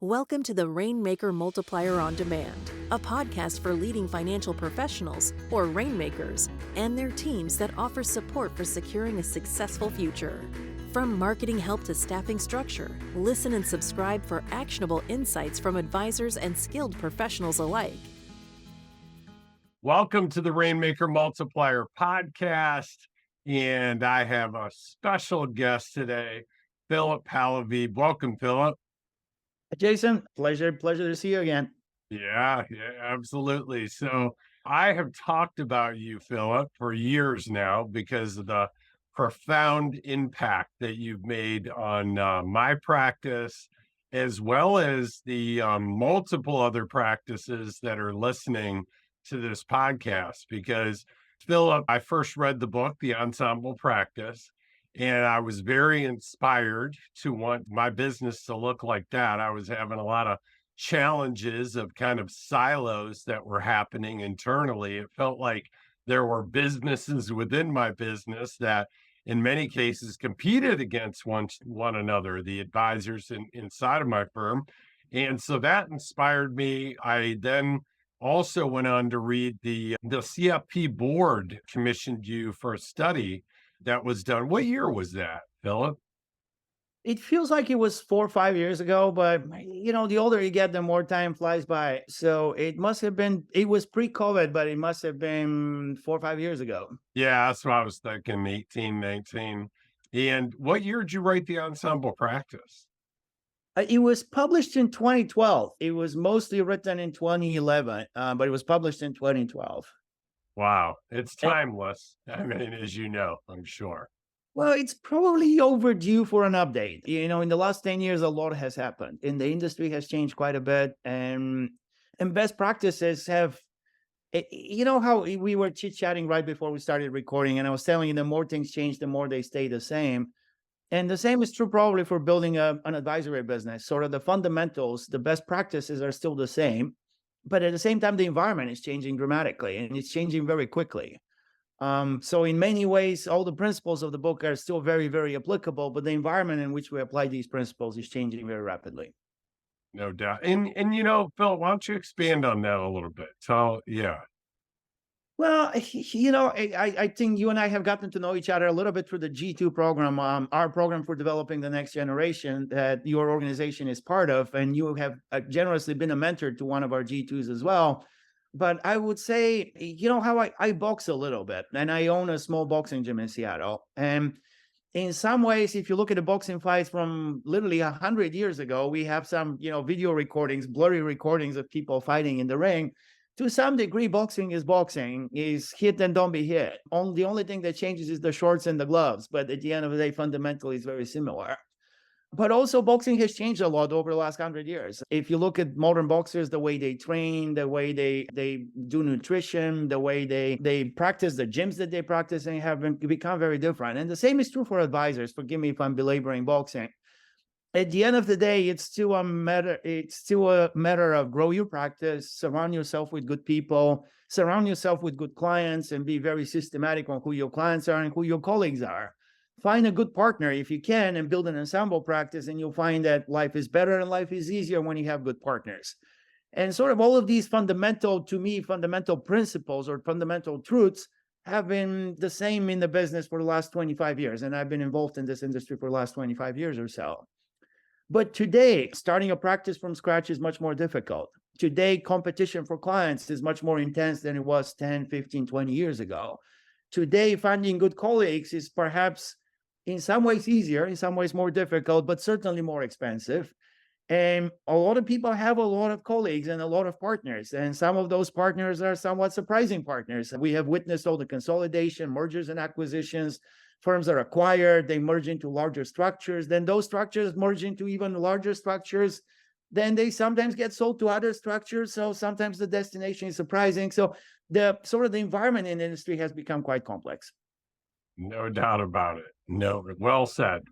Welcome to the Rainmaker Multiplier on Demand, a podcast for leading financial professionals, or rainmakers, and their teams that offer support for securing a successful future. From marketing help to staffing structure, listen and subscribe for actionable insights from advisors and skilled professionals alike. Welcome to the Rainmaker Multiplier podcast, and I have a special guest today, Philip Palaveev. Welcome, Philip. Jason, pleasure to see you again. Yeah, absolutely. So I have talked about you, Philip, for years now because of the profound impact that you've made on my practice, as well as the multiple other practices that are listening to this podcast. Because, Philip, I first read the book, The Ensemble Practice, and I was very inspired to want my business to look like that. I was having a lot of challenges of kind of silos that were happening internally. It felt like there were businesses within my business that in many cases competed against one another, the advisors inside of my firm. And so that inspired me. I then also went on to read the CFP board commissioned you for a study that was done. What year was that, Philip? It feels like it was 4 or 5 years ago, but the older you get, the more time flies by. So it was pre-COVID, but it must have been 4 or 5 years ago. Yeah, that's what I was thinking, 18, 19. And what year did you write the Ensemble Practice? It was published in 2012. It was mostly written in 2011, but it was published in 2012. Wow, it's timeless. I mean, as you know, I'm sure. Well, it's probably overdue for an update. In the last 10 years, a lot has happened, and the industry has changed quite a bit, and best practices have, how we were chit-chatting right before we started recording, and I was telling you, the more things change, the more they stay the same. And the same is true probably for building an advisory business. Sort of the fundamentals, the best practices are still the same. But at the same time, the environment is changing dramatically, and it's changing very quickly. So in many ways, all the principles of the book are still very, very applicable, but the environment in which we apply these principles is changing very rapidly. No doubt. And Phil, why don't you expand on that a little bit? Well, I think you and I have gotten to know each other a little bit through the G2 program, our program for developing the next generation that your organization is part of, and you have generously been a mentor to one of our G2s as well. But I would say, how I box a little bit, and I own a small boxing gym in Seattle. And in some ways, if you look at the boxing fights from literally 100 years ago, we have some, video recordings, blurry recordings of people fighting in the ring. To some degree, boxing is hit and don't be hit. The only thing that changes is the shorts and the gloves. But at the end of the day, fundamentally, it's very similar. But also, boxing has changed a lot over the last 100 years. If you look at modern boxers, the way they train, the way they do nutrition, the way they practice, the gyms that they practice, and have become very different. And the same is true for advisors. Forgive me if I'm belaboring boxing. At the end of the day, it's still a matter of grow your practice, surround yourself with good people, surround yourself with good clients, and be very systematic on who your clients are and who your colleagues are. Find a good partner if you can, and build an ensemble practice, and you'll find that life is better and life is easier when you have good partners. And sort of all of these fundamental principles or fundamental truths have been the same in the business for the last 25 years. And I've been involved in this industry for the last 25 years or so. But today, starting a practice from scratch is much more difficult. Today, competition for clients is much more intense than it was 10, 15, 20 years ago. Today, finding good colleagues is perhaps in some ways easier, in some ways more difficult, but certainly more expensive. And a lot of people have a lot of colleagues and a lot of partners. And some of those partners are somewhat surprising partners. We have witnessed all the consolidation, mergers and acquisitions. Firms are acquired, they merge into larger structures, then those structures merge into even larger structures, then they sometimes get sold to other structures, so sometimes the destination is surprising. So the environment in the industry has become quite complex. No doubt about it. No, well said.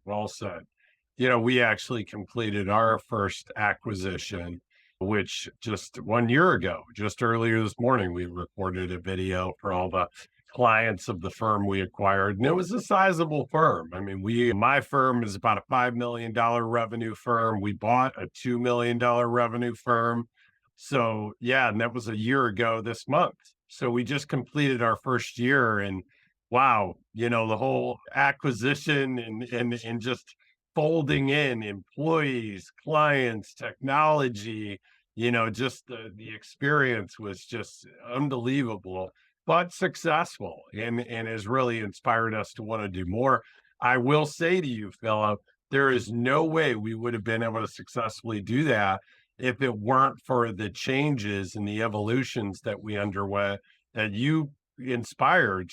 We actually completed our first acquisition, which just 1 year ago, just earlier this morning, we recorded a video for all the clients of the firm we acquired, and it was a sizable firm. I mean, my firm is about a $5 million revenue firm. We bought a $2 million revenue firm. So yeah, and that was a year ago this month. So we just completed our first year, and wow, the whole acquisition and just folding in employees, clients, technology, just the experience was just unbelievable, but successful, and has really inspired us to want to do more. I will say to you, Philip, there is no way we would have been able to successfully do that if it weren't for the changes and the evolutions that we underwent that you inspired,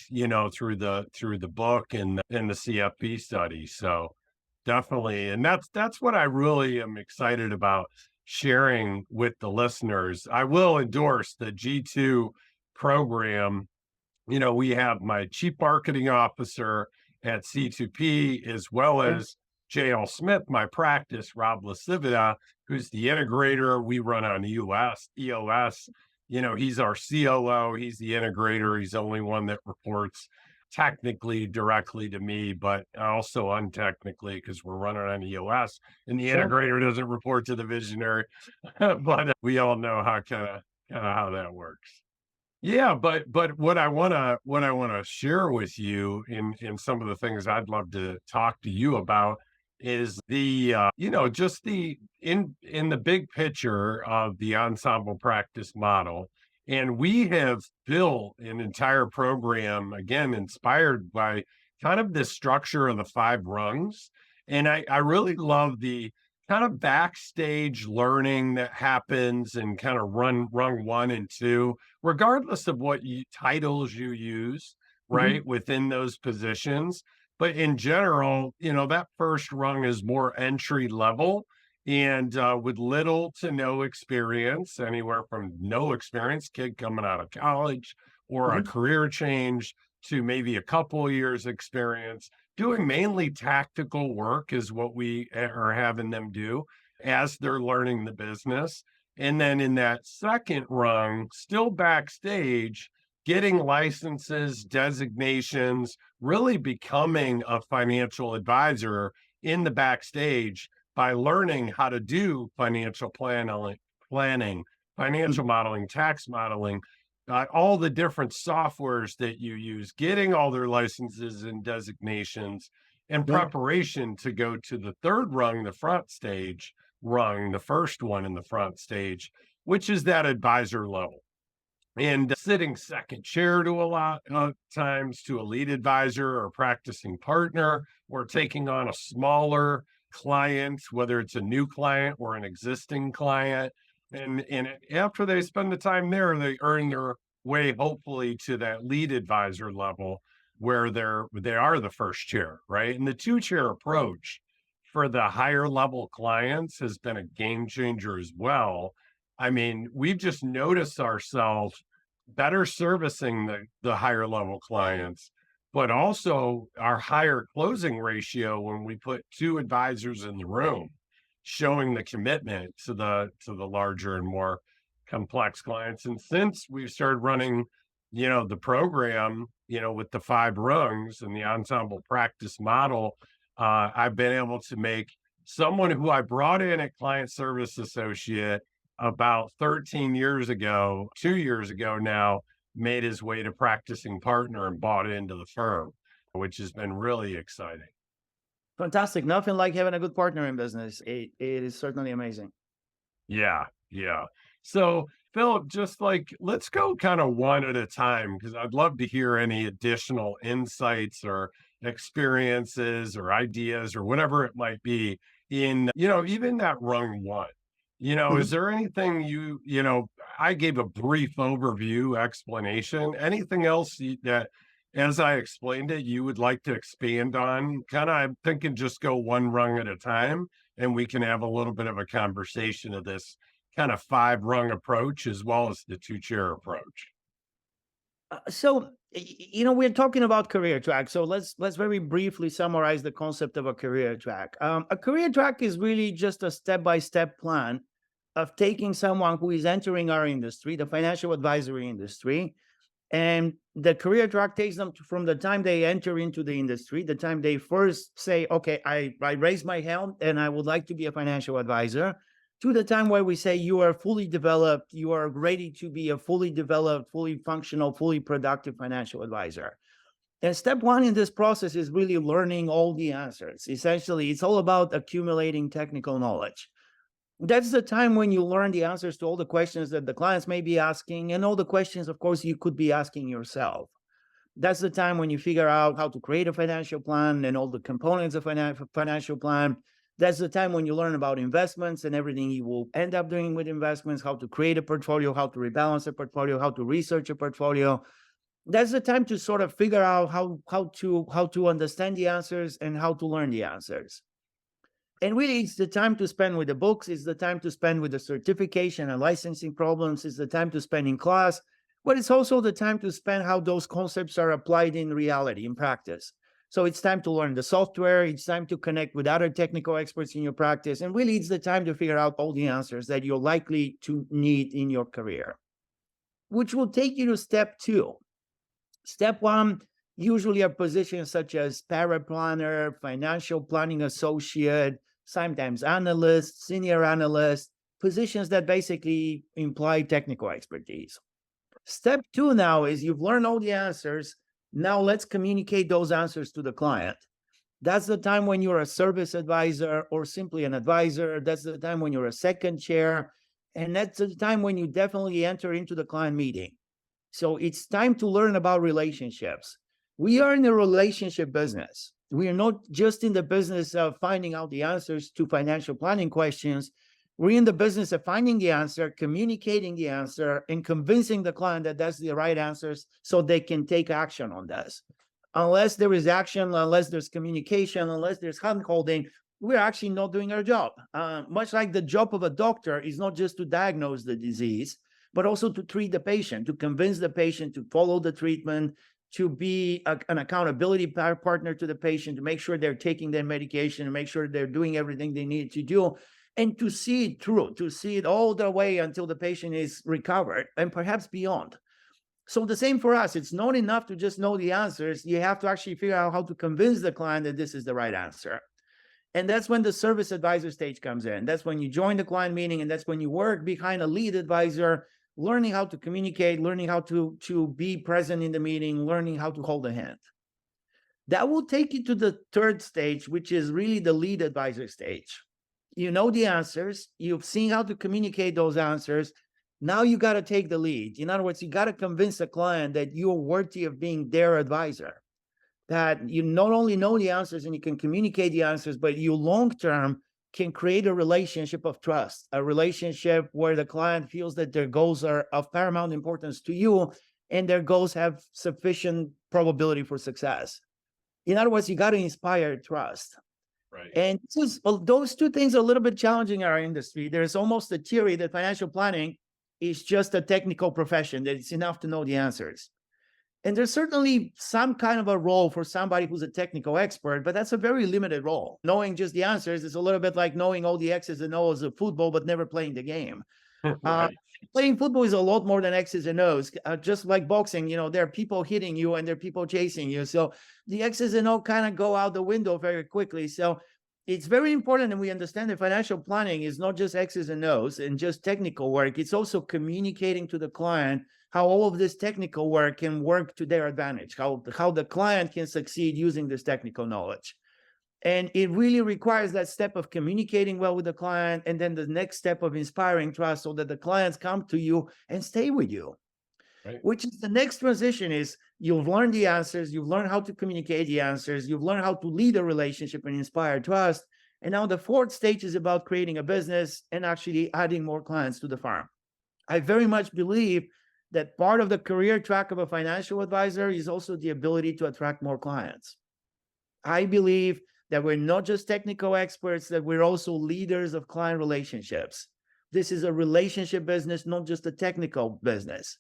through the book and the CFP study. So definitely, and that's what I really am excited about sharing with the listeners. I will endorse the G2 program. We have my chief marketing officer at C2P, as well as JL Smith, my practice, Rob Lasivita, who's the integrator. We run on EOS. He's our COO. He's the integrator. He's the only one that reports technically directly to me, but also untechnically because we're running on EOS, and the integrator doesn't report to the visionary. But we all know how how that works. Yeah, but what I wanna share with you in some of the things I'd love to talk to you about is the just the in the big picture of the ensemble practice model. And we have built an entire program, again, inspired by kind of the structure of the five rungs. And I really love the kind of backstage learning that happens and kind of rung 1 and 2, regardless of what titles you use, right, within those positions. But in general, that first rung is more entry level and with little to no experience, anywhere from no experience, kid coming out of college or a career change to maybe a couple of years experience. Doing mainly tactical work is what we are having them do as they're learning the business. And then in that second rung, still backstage, getting licenses, designations, really becoming a financial advisor in the backstage by learning how to do financial planning, financial modeling, tax modeling, all the different softwares that you use, getting all their licenses and designations in preparation to go to the third rung, the front stage rung, the first one in the front stage, which is that advisor level. And sitting second chair to a lot of times to a lead advisor or practicing partner, or taking on a smaller client, whether it's a new client or an existing client. And after they spend the time there, they earn their way, hopefully, to that lead advisor level where they are the first chair, right? And the two-chair approach for the higher level clients has been a game changer as well. I mean, we've just noticed ourselves better servicing the higher level clients, but also our higher closing ratio when we put two advisors in the room, showing the commitment to the larger and more complex clients. And since we've started running, the program, with the five rungs and the ensemble practice model, I've been able to make someone who I brought in at client service associate about 13 years ago, 2 years ago now, made his way to practicing partner and bought into the firm, which has been really exciting. Fantastic. Nothing like having a good partner in business. It is certainly amazing. Yeah. So, Philip, just let's go kind of one at a time, because I'd love to hear any additional insights or experiences or ideas or whatever it might be in, even that rung 1. Is there anything I gave a brief overview explanation, anything else that, as I explained it, you would like to expand on? Kind of, I'm thinking just go one rung at a time, and we can have a little bit of a conversation of this kind of 5-rung approach as well as the 2-chair approach. So, we're talking about career track. So let's very briefly summarize the concept of a career track. A career track is really just a step-by-step plan of taking someone who is entering our industry, the financial advisory industry, And the career track takes them from the time they enter into the industry, the time they first say, okay, I raise my hand and I would like to be a financial advisor, to the time where we say you are fully developed, you are ready to be a fully developed, fully functional, fully productive financial advisor. And step one in this process is really learning all the answers. Essentially, it's all about accumulating technical knowledge. That's the time when you learn the answers to all the questions that the clients may be asking, and all the questions, of course, you could be asking yourself. That's the time when you figure out how to create a financial plan and all the components of a financial plan. That's the time when you learn about investments and everything you will end up doing with investments, how to create a portfolio, how to rebalance a portfolio, how to research a portfolio. That's the time to sort of figure out how to understand the answers and how to learn the answers. And really, it's the time to spend with the books. It's the time to spend with the certification and licensing problems. It's the time to spend in class, but it's also the time to spend how those concepts are applied in reality, in practice. So it's time to learn the software. It's time to connect with other technical experts in your practice. And really, it's the time to figure out all the answers that you're likely to need in your career, which will take you to step two. Step one usually are positions such as paraplanner, financial planning associate, sometimes analyst, senior analyst, positions that basically imply technical expertise. Step two now is you've learned all the answers. Now let's communicate those answers to the client. That's the time when you're a service advisor or simply an advisor. That's the time when you're a second chair. And that's the time when you definitely enter into the client meeting. So it's time to learn about relationships. We are in a relationship business. We are not just in the business of finding out the answers to financial planning questions. We're in the business of finding the answer, communicating the answer, and convincing the client that that's the right answers so they can take action on this. Unless there is action, unless there's communication, unless there's hand-holding, we're actually not doing our job. Much like the job of a doctor is not just to diagnose the disease, but also to treat the patient, to convince the patient to follow the treatment, to be an accountability partner to the patient, to make sure they're taking their medication, to make sure they're doing everything they need to do, and to see it through, to see it all the way until the patient is recovered and perhaps beyond. So the same for us. It's not enough to just know the answers. You have to actually figure out how to convince the client that this is the right answer. And that's when the service advisor stage comes in. That's when you join the client meeting, and that's when you work behind a lead advisor, learning how to communicate, learning how to be present in the meeting, learning how to hold a hand. That will take you to the third stage, which is really the lead advisor stage. You know the answers. You've seen how to communicate those answers. Now you got to take the lead. In other words, you got to convince the client that you're worthy of being their advisor, that you not only know the answers and you can communicate the answers, but you long-term can create a relationship of trust, a relationship where the client feels that their goals are of paramount importance to you and their goals have sufficient probability for success. In other words, you got to inspire trust. Right. And those two things are a little bit challenging in our industry. There's almost a theory that financial planning is just a technical profession, that it's enough to know the answers. And there's certainly some kind of a role for somebody who's a technical expert, but that's a very limited role. Knowing just the answers is a little bit like knowing all the X's and O's of football, but never playing the game. Right. Playing football is a lot more than X's and O's. Just like boxing, there are people hitting you and there are people chasing you. So the X's and O's kind of go out the window very quickly. So it's very important that we understand that financial planning is not just X's and O's and just technical work. It's also communicating to the client how all of this technical work can work to their advantage, how the client can succeed using this technical knowledge. And it really requires that step of communicating well with the client, and then the next step of inspiring trust so that the clients come to you and stay with you. Right. Which is the next transition is you've learned the answers, you've learned how to communicate the answers, you've learned how to lead a relationship and inspire trust. And now the fourth stage is about creating a business and actually adding more clients to the farm. I very much believe that part of the career track of a financial advisor is also the ability to attract more clients. I believe that we're not just technical experts, that we're also leaders of client relationships. This is a relationship business, not just a technical business.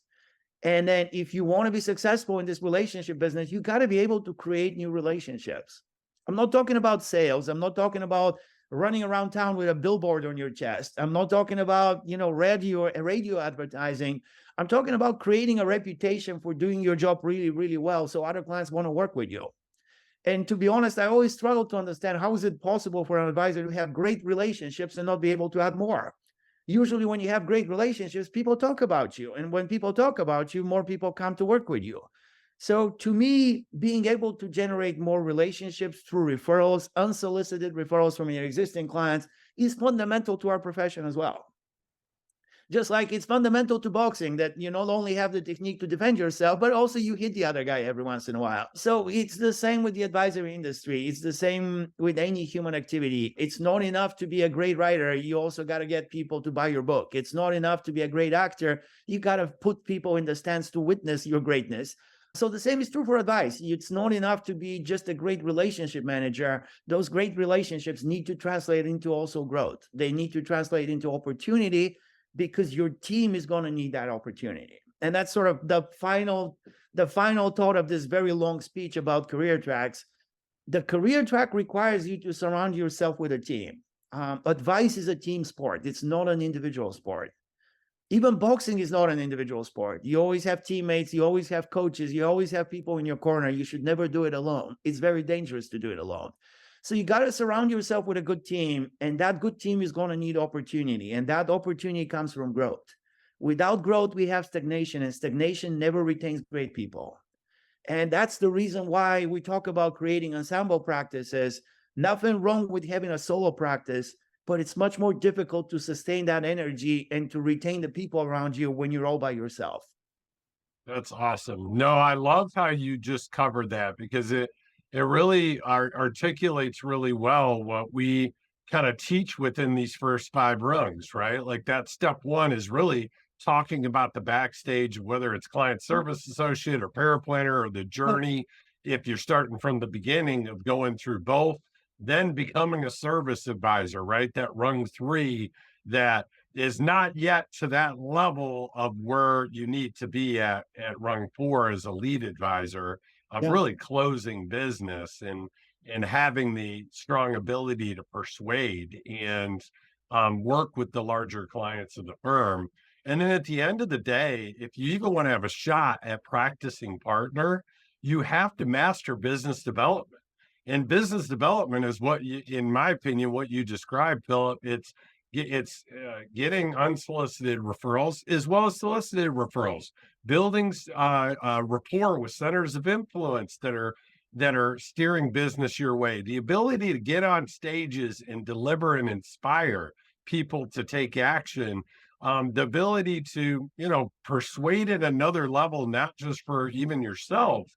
And then if you want to be successful in this relationship business, you got to be able to create new relationships. I'm not talking about sales. I'm not talking about running around town with a billboard on your chest. I'm not talking about, radio advertising. I'm talking about creating a reputation for doing your job really, really well, so other clients want to work with you. And to be honest, I always struggle to understand, how is it possible for an advisor to have great relationships and not be able to add more? Usually when you have great relationships, people talk about you. And when people talk about you, more people come to work with you. So to me, being able to generate more relationships through referrals, unsolicited referrals from your existing clients, is fundamental to our profession as well. Just like it's fundamental to boxing that you not only have the technique to defend yourself, but also you hit the other guy every once in a while. So it's the same with the advisory industry. It's the same with any human activity. It's not enough to be a great writer. You also got to get people to buy your book. It's not enough to be a great actor. You got to put people in the stands to witness your greatness. So the same is true for advice. It's not enough to be just a great relationship manager. Those great relationships need to translate into also growth. They need to translate into opportunity, because your team is going to need that opportunity. And that's sort of the final thought of this very long speech about career tracks. The career track requires you to surround yourself with a team. Advice is a team sport. It's not an individual sport. Even boxing is not an individual sport. You always have teammates, you always have coaches, you always have people in your corner. You should never do it alone. It's very dangerous to do it alone. So you got to surround yourself with a good team, and that good team is going to need opportunity, and that opportunity comes from growth. Without growth, we have stagnation, and stagnation never retains great people. And that's the reason why we talk about creating ensemble practices. Nothing wrong with having a solo practice, but it's much more difficult to sustain that energy and to retain the people around you when you're all by yourself. That's awesome. No, I love how you just covered that, because it really articulates really well what we kind of teach within these first 5 rungs, right? Like that step 1 is really talking about the backstage, whether it's client service associate or paraplanner, or the journey. If you're starting from the beginning of going through both, then becoming a service advisor, right? That rung 3 that is not yet to that level of where you need to be at rung 4 as a lead advisor, of really closing business and having the strong ability to persuade and work with the larger clients of the firm. And then at the end of the day, if you even want to have a shot at practicing partner, you have to master business development. And business development is what you, in my opinion, what you described, Philip. It's getting unsolicited referrals as well as solicited referrals, building rapport with centers of influence that are steering business your way, the ability to get on stages and deliver and inspire people to take action, the ability to, persuade at another level, not just for even yourself,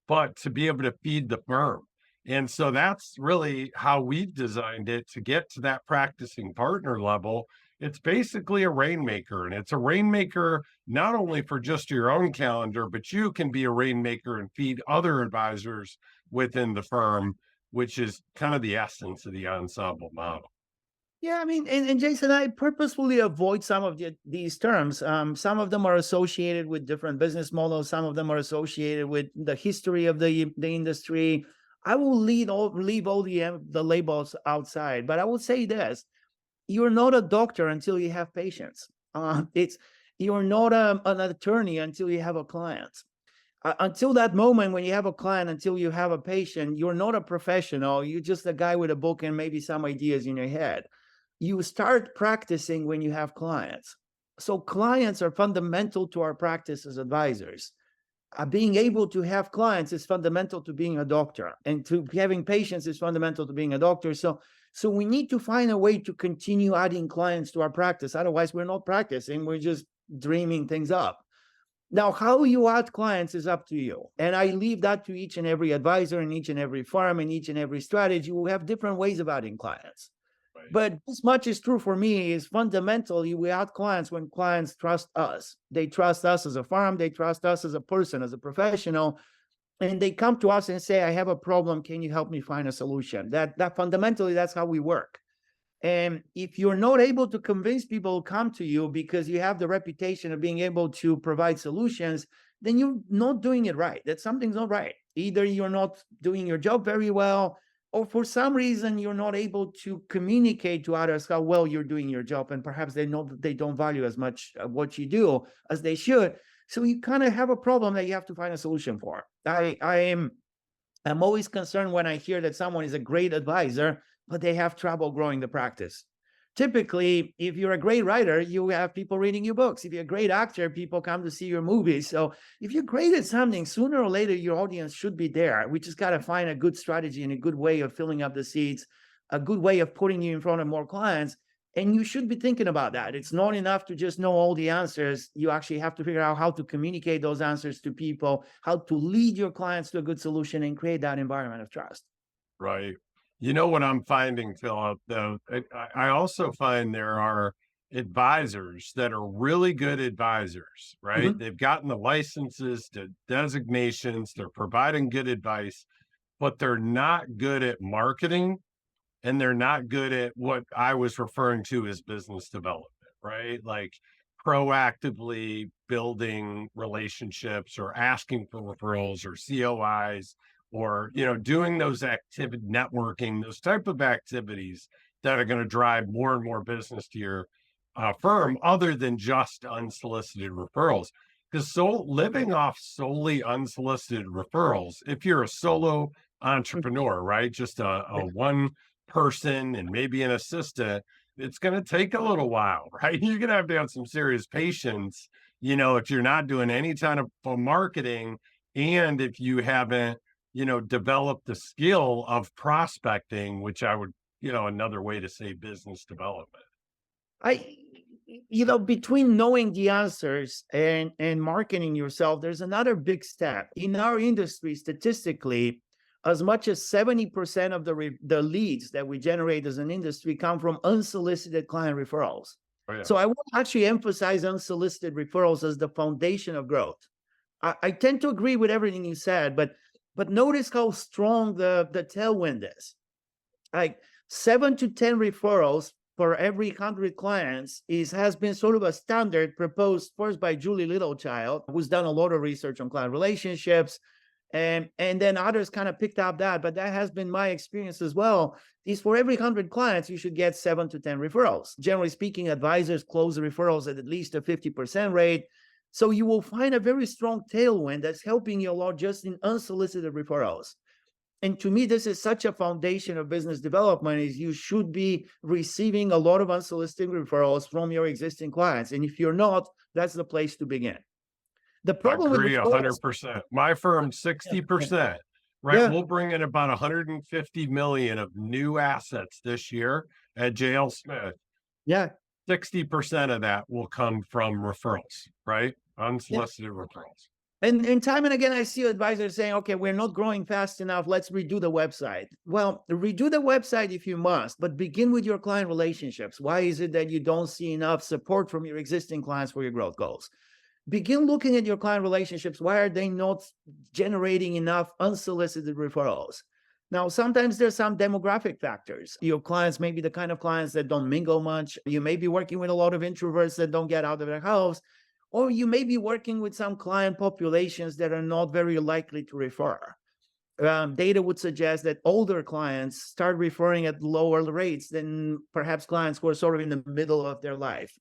but to be able to feed the firm. And so that's really how we've designed it to get to that practicing partner level. It's basically a rainmaker, and it's a rainmaker not only for just your own calendar, but you can be a rainmaker and feed other advisors within the firm, which is kind of the essence of the ensemble model. Yeah, I mean, and Jason, I purposefully avoid some of these terms. Some of them are associated with different business models. Some of them are associated with the history of the industry. I will leave all the labels outside, but I will say this: you're not a doctor until you have patients. You're not an attorney until you have a client. Until that moment when you have a client, until you have a patient, you're not a professional. You're just a guy with a book and maybe some ideas in your head. You start practicing when you have clients. So clients are fundamental to our practice as advisors. Being able to have clients is fundamental to being a doctor, and to having patients is fundamental to being a doctor. So we need to find a way to continue adding clients to our practice. Otherwise, we're not practicing. We're just dreaming things up. Now, how you add clients is up to you. And I leave that to each and every advisor in each and every firm and each and every strategy. We have different ways of adding clients. But as much is true for me is fundamentally we add clients when clients trust us. They trust us as a firm. They trust us as a person, as a professional. And they come to us and say, I have a problem. Can you help me find a solution? That fundamentally, that's how we work. And if you're not able to convince people to come to you because you have the reputation of being able to provide solutions, then you're not doing it right. That something's not right. Either you're not doing your job very well, or for some reason you're not able to communicate to others how well you're doing your job, and perhaps they know that they don't value as much what you do as they should. So you kind of have a problem that you have to find a solution for. I'm always concerned when I hear that someone is a great advisor, but they have trouble growing the practice. Typically, if you're a great writer, you have people reading your books. If you're a great actor, people come to see your movies. So if you're great at something, sooner or later, your audience should be there. We just got to find a good strategy and a good way of filling up the seats, a good way of putting you in front of more clients. And you should be thinking about that. It's not enough to just know all the answers. You actually have to figure out how to communicate those answers to people, how to lead your clients to a good solution and create that environment of trust. Right. You know what I'm finding, Philip, though? I also find there are advisors that are really good advisors, right? Mhm. They've gotten the licenses, the designations, they're providing good advice, but they're not good at marketing, and they're not good at what I was referring to as business development, right? Like proactively building relationships or asking for referrals or COIs, or doing those activity networking, those type of activities that are going to drive more and more business to your firm, other than just unsolicited referrals. Because living off solely unsolicited referrals, if you're a solo entrepreneur, right, just a one person and maybe an assistant, it's going to take a little while, right? You're going to have some serious patience, if you're not doing any kind of marketing, and if you haven't, developed the skill of prospecting, which I would, another way to say business development. I, between knowing the answers and marketing yourself, there's another big step. In our industry, statistically, as much as 70% of the leads that we generate as an industry come from unsolicited client referrals. Oh, yeah. So I want to actually emphasize unsolicited referrals as the foundation of growth. I tend to agree with everything you said, but notice how strong the tailwind is. Like 7 to 10 referrals for every 100 clients has been sort of a standard proposed first by Julie Littlechild, who's done a lot of research on client relationships. And then others kind of picked up that, but that has been my experience as well, is for every 100 clients, you should get 7 to 10 referrals. Generally speaking, advisors close the referrals at least a 50% rate. So you will find a very strong tailwind that's helping you a lot just in unsolicited referrals. And to me, this is such a foundation of business development, is you should be receiving a lot of unsolicited referrals from your existing clients. And if you're not, that's the place to begin. The problem with 100%. My firm, 60%, right? Yeah. We'll bring in about 150 million of new assets this year at JL Smith. Yeah. 60% of that will come from referrals, right? Unsolicited referrals. And time and again, I see advisors saying, okay, we're not growing fast enough. Let's redo the website. Well, redo the website if you must, but begin with your client relationships. Why is it that you don't see enough support from your existing clients for your growth goals? Begin looking at your client relationships. Why are they not generating enough unsolicited referrals? Now, sometimes there's some demographic factors. Your clients may be the kind of clients that don't mingle much. You may be working with a lot of introverts that don't get out of their house. Or you may be working with some client populations that are not very likely to refer. Data would suggest that older clients start referring at lower rates than perhaps clients who are sort of in the middle of their life.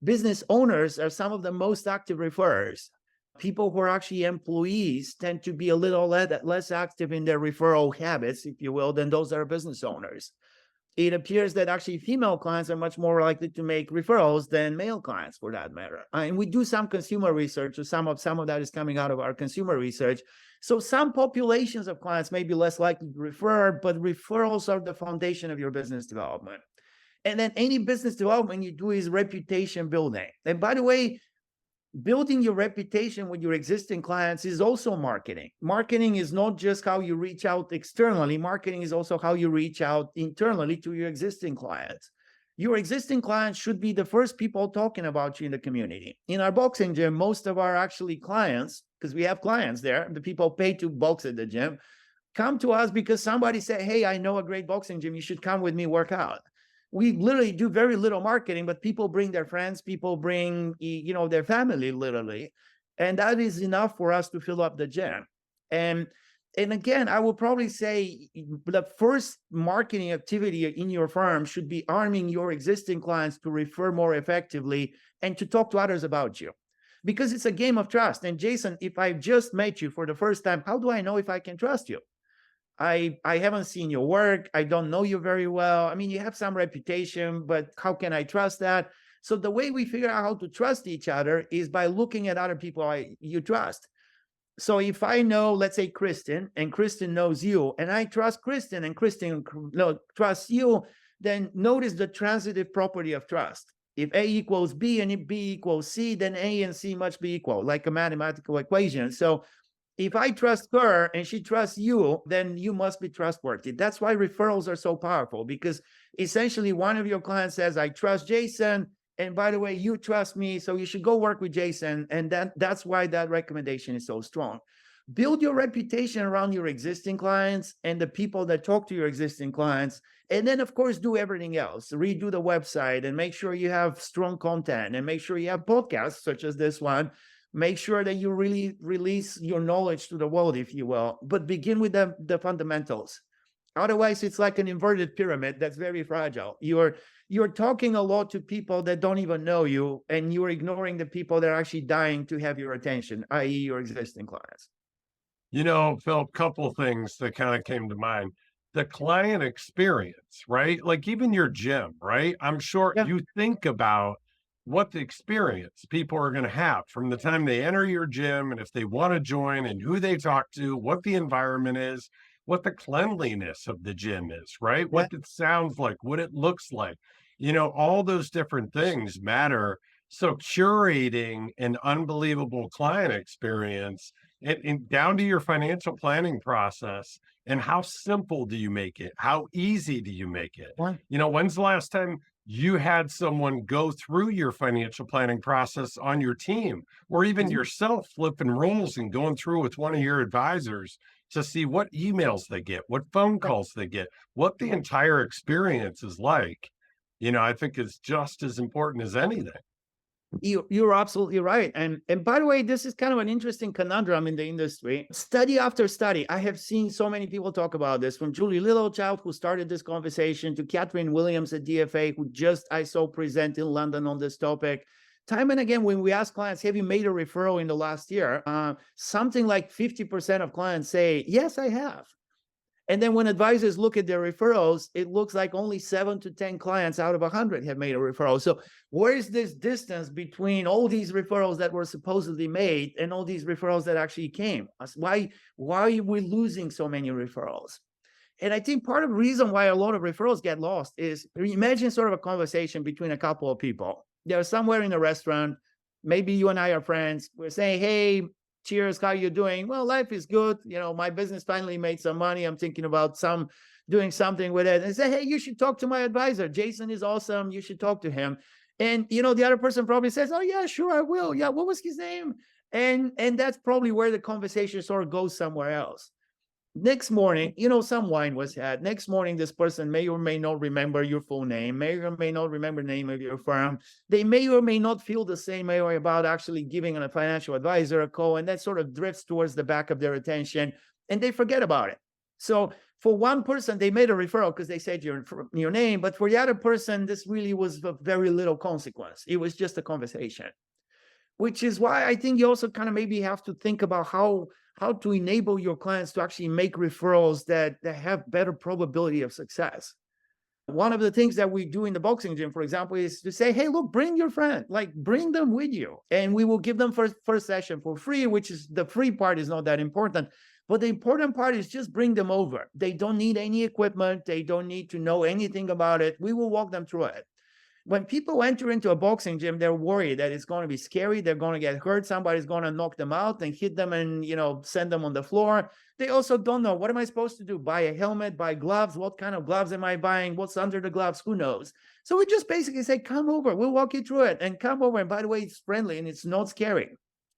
Business owners are some of the most active referrers. People who are actually employees tend to be a little less active in their referral habits, if you will, than those that are business owners. It appears that actually female clients are much more likely to make referrals than male clients, for that matter. And we do some consumer research, so some of that is coming out of our consumer research. So some populations of clients may be less likely to refer, but referrals are the foundation of your business development. And then any business development you do is reputation building. And by the way, building your reputation with your existing clients is also marketing. Marketing is not just how you reach out externally. Marketing is also how you reach out internally to your existing clients. Your existing clients should be the first people talking about you in the community. In our boxing gym, most of our actually clients, because we have clients there, the people pay to box at the gym, come to us because somebody said, hey, I know a great boxing gym. You should come with me, work out. We literally do very little marketing, but people bring their friends, people bring, their family, literally. And that is enough for us to fill up the gym. And And again, I will probably say the first marketing activity in your firm should be arming your existing clients to refer more effectively and to talk to others about you. Because it's a game of trust. And Jason, if I just met you for the first time, how do I know if I can trust you? I haven't seen your work. I don't know you very well. I mean, you have some reputation, but how can I trust that? So the way we figure out how to trust each other is by looking at other people you trust. So if I know, let's say, Kristen, and Kristen knows you, and I trust Kristen, and Kristen trusts you, then notice the transitive property of trust. If A equals B and if B equals C, then A and C must be equal, like a mathematical equation. So if I trust her and she trusts you, then you must be trustworthy. That's why referrals are so powerful, because essentially one of your clients says, I trust Jason. And by the way, you trust me, so you should go work with Jason. And that's why that recommendation is so strong. Build your reputation around your existing clients and the people that talk to your existing clients. And then, of course, do everything else. Redo the website and make sure you have strong content and make sure you have podcasts such as this one. Make sure that you really release your knowledge to the world, if you will. But begin with the fundamentals. Otherwise, it's like an inverted pyramid that's very fragile. You're talking a lot to people that don't even know you, and you're ignoring the people that are actually dying to have your attention, i.e. your existing clients. Phil, a couple of things that kind of came to mind. The client experience, right? Like even your gym, right? I'm sure you think about what the experience people are going to have from the time they enter your gym, and if they want to join, and who they talk to, what the environment is, what the cleanliness of the gym is, right? What it sounds like, what it looks like, all those different things matter. So curating an unbelievable client experience and down to your financial planning process, and how simple do you make it? How easy do you make it? When's the last time you had someone go through your financial planning process on your team, or even yourself flipping roles and going through with one of your advisors to see what emails they get, what phone calls they get, what the entire experience is like? I think is just as important as anything. You're absolutely right. And by the way, this is kind of an interesting conundrum in the industry. Study after study, I have seen so many people talk about this, from Julie Littlechild, who started this conversation, to Catherine Williams at DFA, who I saw present in London on this topic. Time and again, when we ask clients, have you made a referral in the last year? Something like 50% of clients say, yes, I have. And then when advisors look at their referrals, it looks like only 7 to 10 clients out of 100 have made a referral. So where is this distance between all these referrals that were supposedly made and all these referrals that actually came? Why are we losing so many referrals? And I think part of the reason why a lot of referrals get lost is, imagine sort of a conversation between a couple of people. They're somewhere in a restaurant. Maybe you and I are friends. We're saying, hey, cheers, how you doing? Well, life is good. My business finally made some money. I'm thinking about doing something with it. And say, hey, you should talk to my advisor. Jason is awesome. You should talk to him. And, the other person probably says, oh, yeah, sure, I will. Yeah, what was his name? And that's probably where the conversation sort of goes somewhere else. Next morning, some wine was had. Next morning, this person may or may not remember your full name, may or may not remember the name of your firm. They may or may not feel the same way about actually giving a financial advisor a call, and that sort of drifts towards the back of their attention, and they forget about it. So for one person, they made a referral because they said your name, but for the other person, this really was of very little consequence. It was just a conversation, which is why I think you also kind of maybe have to think about how to enable your clients to actually make referrals that have better probability of success. One of the things that we do in the boxing gym, for example, is to say, hey, look, bring your friend, bring them with you. And we will give them first session for free, which is the free part is not that important. But the important part is just bring them over. They don't need any equipment. They don't need to know anything about it. We will walk them through it. When people enter into a boxing gym, they're worried that it's going to be scary. They're going to get hurt. Somebody's going to knock them out and hit them and, send them on the floor. They also don't know, what am I supposed to do? Buy a helmet, buy gloves? What kind of gloves am I buying? What's under the gloves? Who knows? So we just basically say, come over. We'll walk you through it, and come over. And by the way, it's friendly and it's not scary.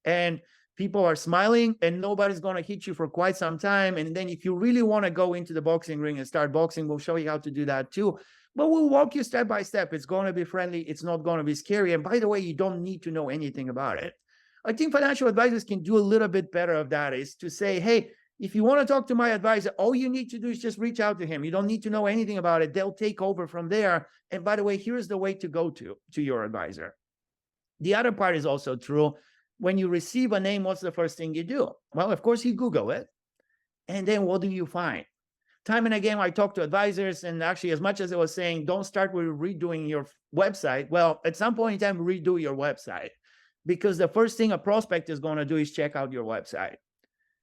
And people are smiling, and nobody's going to hit you for quite some time. And then if you really want to go into the boxing ring and start boxing, we'll show you how to do that too. But we'll walk you step by step. It's going to be friendly. It's not going to be scary. And by the way, you don't need to know anything about it. I think financial advisors can do a little bit better of that, is to say, hey, If you want to talk to my advisor, all you need to do is just reach out to him. You don't need to know anything about it. They'll take over from there. And by the way, here's the way to go to your advisor. The other part is also true. When you receive a name, what's the first thing you do? Well, of course, you Google it. And then what do you find? Time and again, I talk to advisors, and actually, as much as I was saying, don't start with redoing your website. Well, at some point in time, redo your website, because the first thing a prospect is going to do is check out your website.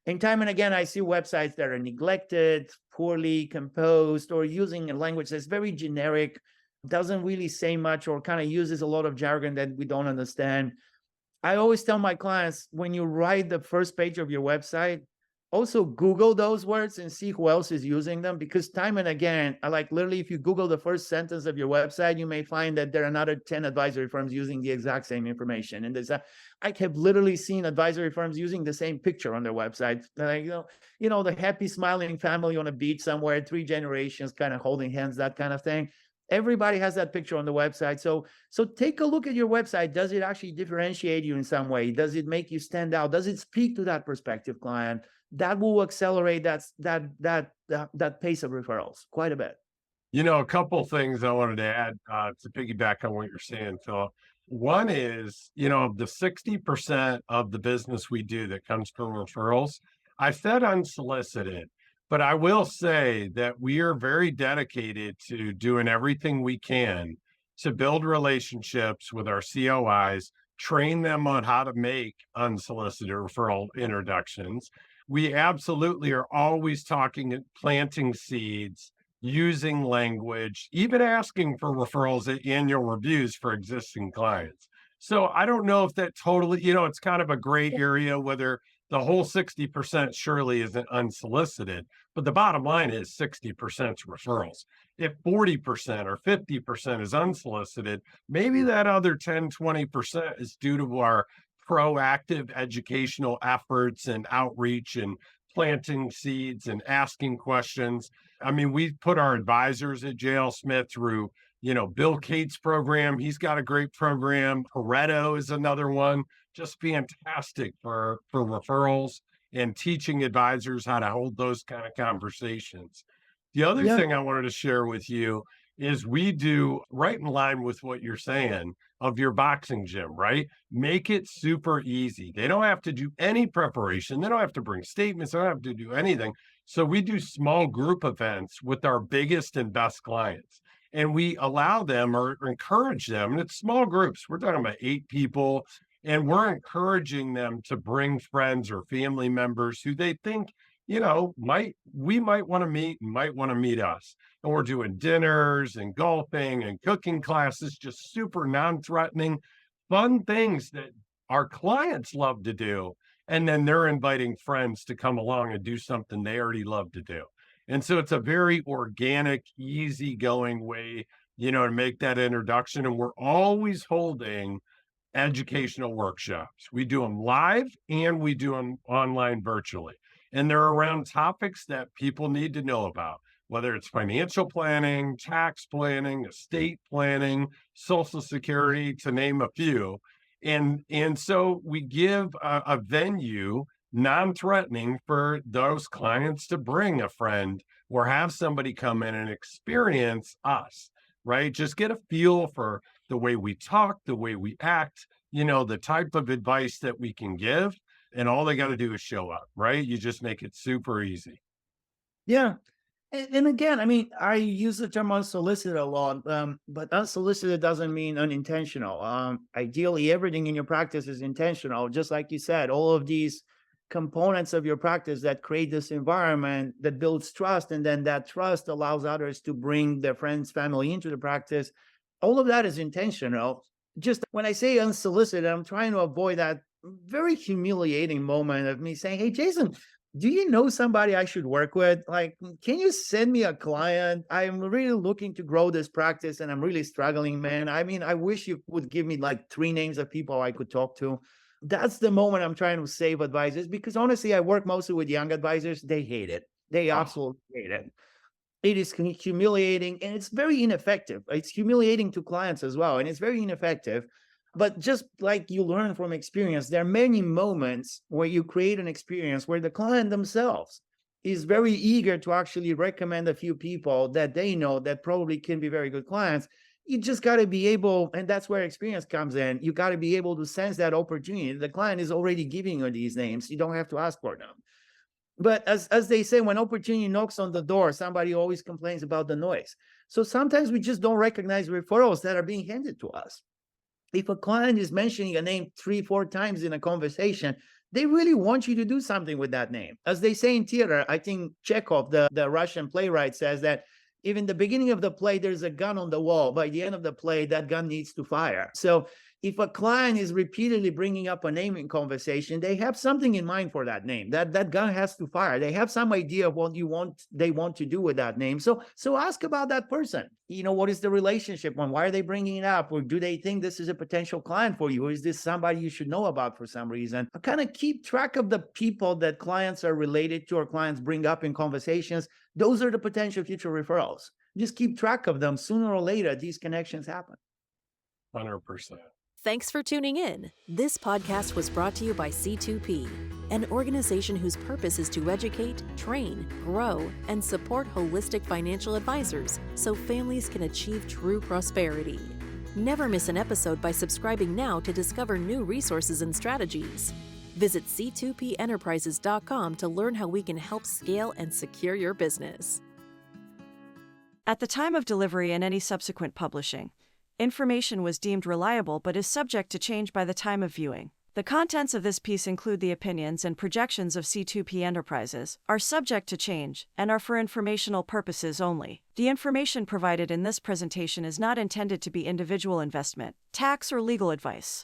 And time and again, I see websites that are neglected, poorly composed, or using a language that's very generic, doesn't really say much, or kind of uses a lot of jargon that we don't understand. I always tell my clients, when you write the first page of your website, also Google those words and see who else is using them, because time and again, I like literally, if you Google the first sentence of your website, you may find that there are another 10 advisory firms using the exact same information. And I have literally seen advisory firms using the same picture on their website. Like, the happy smiling family on a beach somewhere, 3 generations kind of holding hands, that kind of thing. Everybody has that picture on the website. So take a look at your website. Does it actually differentiate you in some way? Does it make you stand out? Does it speak to that prospective client? That will accelerate that pace of referrals quite a bit. A couple of things I wanted to add to piggyback on what you're saying, Phil. One is, the 60% of the business we do that comes from referrals, I said unsolicited, but I will say that we are very dedicated to doing everything we can to build relationships with our COIs, train them on how to make unsolicited referral introductions. We absolutely are always talking, planting seeds, using language, even asking for referrals at annual reviews for existing clients. So I don't know if that totally, it's kind of a gray area whether the whole 60% surely isn't unsolicited, but the bottom line is 60% referrals. If 40% or 50% is unsolicited, maybe that other 10, 20% is due to our proactive educational efforts and outreach and planting seeds and asking questions. I mean, we put our advisors at JL Smith through, Bill Cates' program. He's got a great program. Pareto is another one, just fantastic for referrals and teaching advisors how to hold those kind of conversations. The other thing I wanted to share with you is we do right in line with what you're saying of your boxing gym, right? Make it super easy. They don't have to do any preparation. They don't have to bring statements. They don't have to do anything. So we do small group events with our biggest and best clients. And we allow them or encourage them, and it's small groups. We're talking about 8 people, and we're encouraging them to bring friends or family members who they think, we might want to meet and might want to meet us. And we're doing dinners and golfing and cooking classes, just super non-threatening, fun things that our clients love to do. And then they're inviting friends to come along and do something they already love to do. And so it's a very organic, easygoing way, to make that introduction. And we're always holding educational workshops. We do them live and we do them online virtually. And they're around topics that people need to know about, whether it's financial planning, tax planning, estate planning, Social Security, to name a few. And so we give a venue, non-threatening, for those clients to bring a friend or have somebody come in and experience us, right? Just get a feel for the way we talk, the way we act, the type of advice that we can give. And all they got to do is show up, right? You just make it super easy. Yeah. And again, I mean, I use the term unsolicited a lot, but unsolicited doesn't mean unintentional. Ideally, everything in your practice is intentional. Just like you said, all of these components of your practice that create this environment that builds trust, and then that trust allows others to bring their friends, family into the practice. All of that is intentional. Just when I say unsolicited, I'm trying to avoid that very humiliating moment of me saying, "Hey, Jason, do you know somebody I should work with? Like, can you send me a client? I'm really looking to grow this practice and I'm really struggling, man. I mean, I wish you would give me like 3 names of people I could talk to." That's the moment I'm trying to save advisors, because honestly, I work mostly with young advisors. They hate it. They absolutely hate it. It is humiliating and it's very ineffective. It's humiliating to clients as well. And it's very ineffective. But just like you learn from experience, there are many moments where you create an experience where the client themselves is very eager to actually recommend a few people that they know that probably can be very good clients. You just got to be able, and that's where experience comes in. You got to be able to sense that opportunity. The client is already giving you these names. You don't have to ask for them. But as they say, when opportunity knocks on the door, somebody always complains about the noise. So sometimes we just don't recognize referrals that are being handed to us. If a client is mentioning a name 3-4 times in a conversation, they really want you to do something with that name. As they say in theater, I think Chekhov, the Russian playwright, says that if in the beginning of the play there's a gun on the wall, by the end of the play, that gun needs to fire. So if a client is repeatedly bringing up a name in conversation, they have something in mind for that name. That gun has to fire. They have some idea of what they want to do with that name. So ask about that person. What is the relationship? Why are they bringing it up? Or do they think this is a potential client for you? Or is this somebody you should know about for some reason? Kind of keep track of the people that clients are related to or clients bring up in conversations. Those are the potential future referrals. Just keep track of them. Sooner or later, these connections happen. 100%. Thanks for tuning in. This podcast was brought to you by C2P, an organization whose purpose is to educate, train, grow, and support holistic financial advisors so families can achieve true prosperity. Never miss an episode by subscribing now to discover new resources and strategies. Visit c2penterprises.com to learn how we can help scale and secure your business. At the time of delivery and any subsequent publishing, information was deemed reliable but is subject to change by the time of viewing. The contents of this piece include the opinions and projections of C2P Enterprises, are subject to change, and are for informational purposes only. The information provided in this presentation is not intended to be individual investment, tax, or legal advice.